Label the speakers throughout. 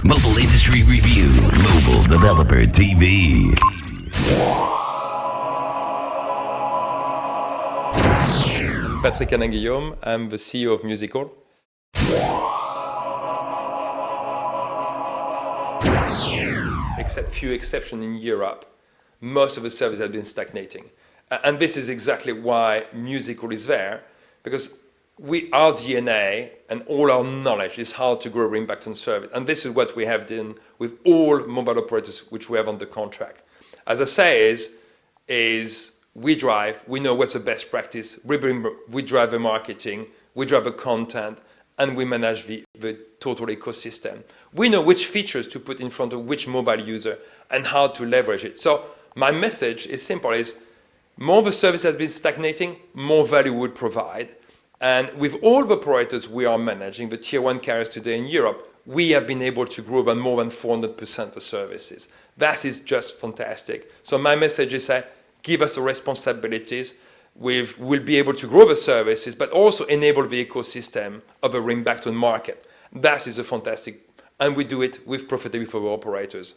Speaker 1: Mobile Industry Review, Mobile Developer TV.
Speaker 2: Patrick Allainguillaume, I'm the CEO of Muzicall. Except few exceptions in Europe, most of the service has been stagnating. And this is exactly why Muzicall is there, because our DNA and all our knowledge is how to grow impact on service. And this is what we have done with all mobile operators which we have on the contract. As I say, we know what's the best practice, we drive the marketing, we drive the content, and we manage the total ecosystem. We know which features to put in front of which mobile user and how to leverage it. So my message is simple, is more the service has been stagnating, more value would provide. And with all the operators we are managing, the tier 1 carriers today in Europe, we have been able to grow by more than 400% the services. That is just fantastic. So my message is give us the responsibilities. We'll be able to grow the services, but also enable the ecosystem of a ring-back-to market. That is a fantastic, and we do it with profitability for our operators.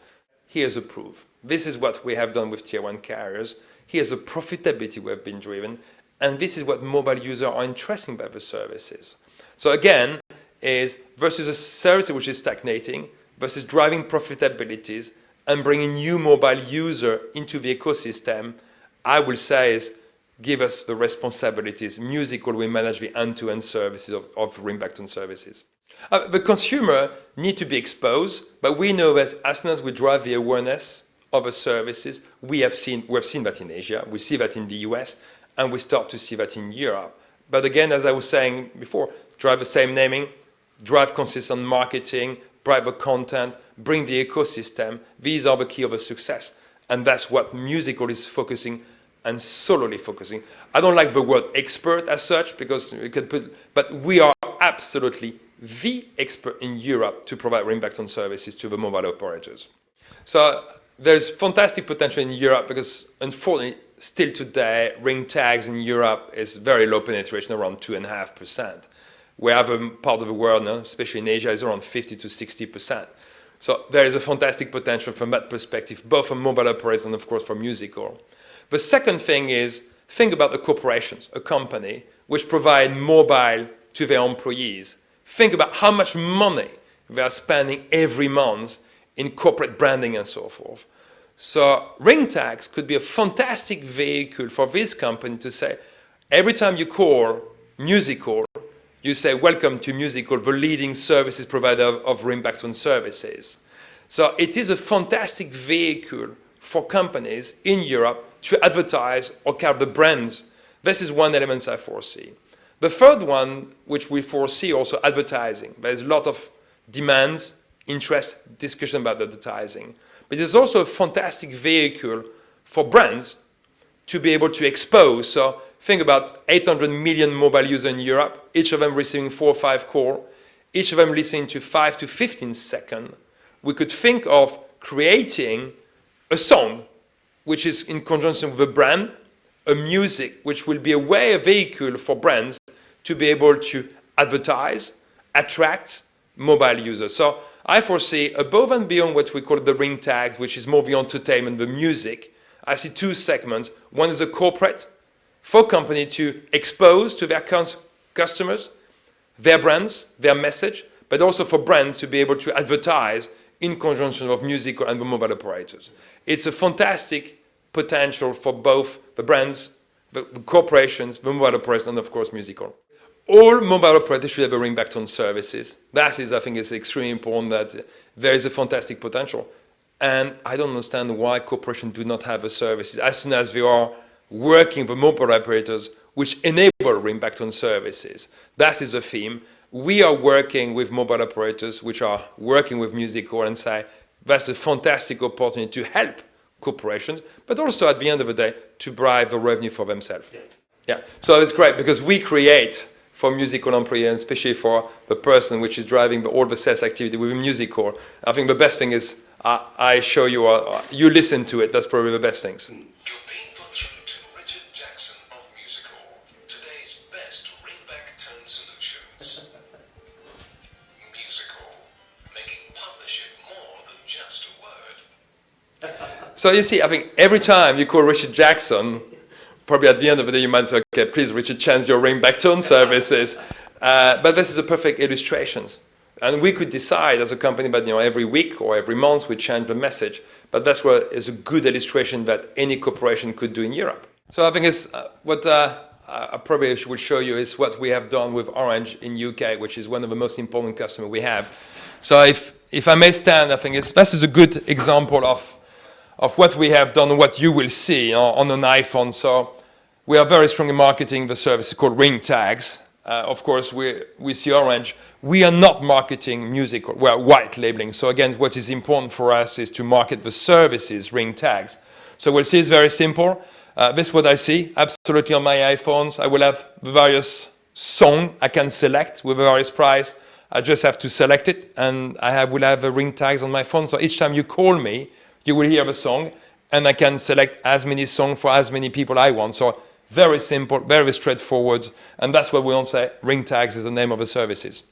Speaker 2: Here's a proof. This is what we have done with tier 1 carriers. Here's the profitability we have been driven. And this is what mobile users are interested by the services. So again, is versus a service which is stagnating, versus driving profitabilities and bringing new mobile user into the ecosystem, I will say is give us the responsibilities. Muzicall will manage the end-to-end services of ring-back-to services. The consumer need to be exposed, but we know that as soon as we drive the awareness of the services, we have seen that in Asia, we see that in the US, and we start to see that in Europe. But again, as I was saying before, drive the same naming, drive consistent marketing, drive the content, bring the ecosystem. These are the key of a success. And that's what Muzicall is focusing and solely focusing. I don't like the word expert as such, because we could but we are absolutely the expert in Europe to provide ring-back-to services to the mobile operators. So there's fantastic potential in Europe, because unfortunately, still today, ring tags in Europe is very low penetration, around 2.5%. Where other part of the world, especially in Asia, is around 50 to 60%. So there is a fantastic potential from that perspective, both for mobile operators and of course for Muzicall. The second thing is, think about the corporations, a company which provide mobile to their employees. Think about how much money they are spending every month in corporate branding and so forth. So ring tags could be a fantastic vehicle for this company to say, every time you call Muzicall, you say, welcome to Muzicall, the leading services provider of ring-back-to services. So it is a fantastic vehicle for companies in Europe to advertise or carry the brands. This is one element I foresee. The third one, which we foresee also, advertising. There's a lot of demands, interest, discussion about advertising. But it's also a fantastic vehicle for brands to be able to expose. So think about 800 million mobile users in Europe, each of them receiving 4 or 5 calls, each of them listening to 5 to 15 seconds. We could think of creating a song which is in conjunction with a brand, a music which will be a vehicle for brands to be able to advertise, attract mobile users. So I foresee, above and beyond what we call the ring tags, which is more the entertainment, the music, I see 2 segments. One is a corporate, for company to expose to their customers their brands, their message, but also for brands to be able to advertise in conjunction of Muzicall and the mobile operators. It's a fantastic potential for both the brands, the corporations, the mobile operators, and of course Muzicall. All mobile operators should have a ring-back-to I think, is extremely important, that there is a fantastic potential. And I don't understand why corporations do not have a services as soon as they are working with mobile operators which enable ring-back-to services. That is a theme. We are working with mobile operators which are working with Muzicall and say that's a fantastic opportunity to help corporations, but also at the end of the day to drive the revenue for themselves. Yeah. So it's great because we create for Muzicall employee, and especially for the person which is driving all the sales activity within Muzicall. I think the best thing is I show you, you listen to it. That's probably the best things.
Speaker 3: You're being put through to Richard Jackson of Muzicall, today's best ring-back tone solutions. Muzicall, making partnership
Speaker 2: So you see, I think every time you call Richard Jackson, probably at the end of the day you might say, okay, please Richard, change your ringback tone services. But this is a perfect illustration. And we could decide as a company that every week or every month we change the message. But that's where is a good illustration that any corporation could do in Europe. So I think it's what I probably would show you is what we have done with Orange in UK, which is one of the most important customers we have. So if I may stand, I think this is a good example of what we have done and what you will see on an iPhone. So we are very strong in marketing the service called ring tags. Of course, we see Orange. We are not marketing music, we're white labeling. So again, what is important for us is to market the services, ring tags. So we'll see it's very simple. This is what I see, absolutely on my iPhones. I will have the various songs I can select with a various price. I just have to select it, and will have the ring tags on my phone. So each time you call me, you will hear the song, and I can select as many songs for as many people I want. So very simple, very straightforward, and that's what we want to say. Ring tags is the name of the services.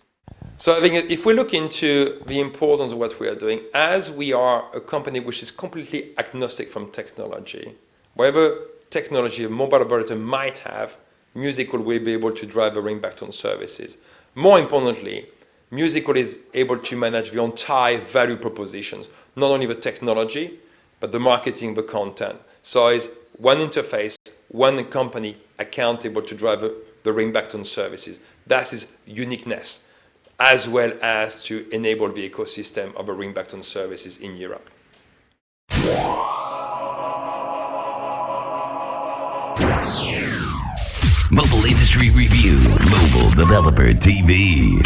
Speaker 2: So I think if we look into the importance of what we are doing, as we are a company which is completely agnostic from technology, whatever technology a mobile operator might have, Muizcall will be able to drive the ringback tone services. More importantly, Muizcall is able to manage the entire value propositions, not only the technology, but the marketing, the content. So it's one interface, one company accountable to drive the ringback tone services. That is uniqueness, as well as to enable the ecosystem of the ringback tone services in Europe.
Speaker 1: Mobile Industry Review, Mobile Developer TV.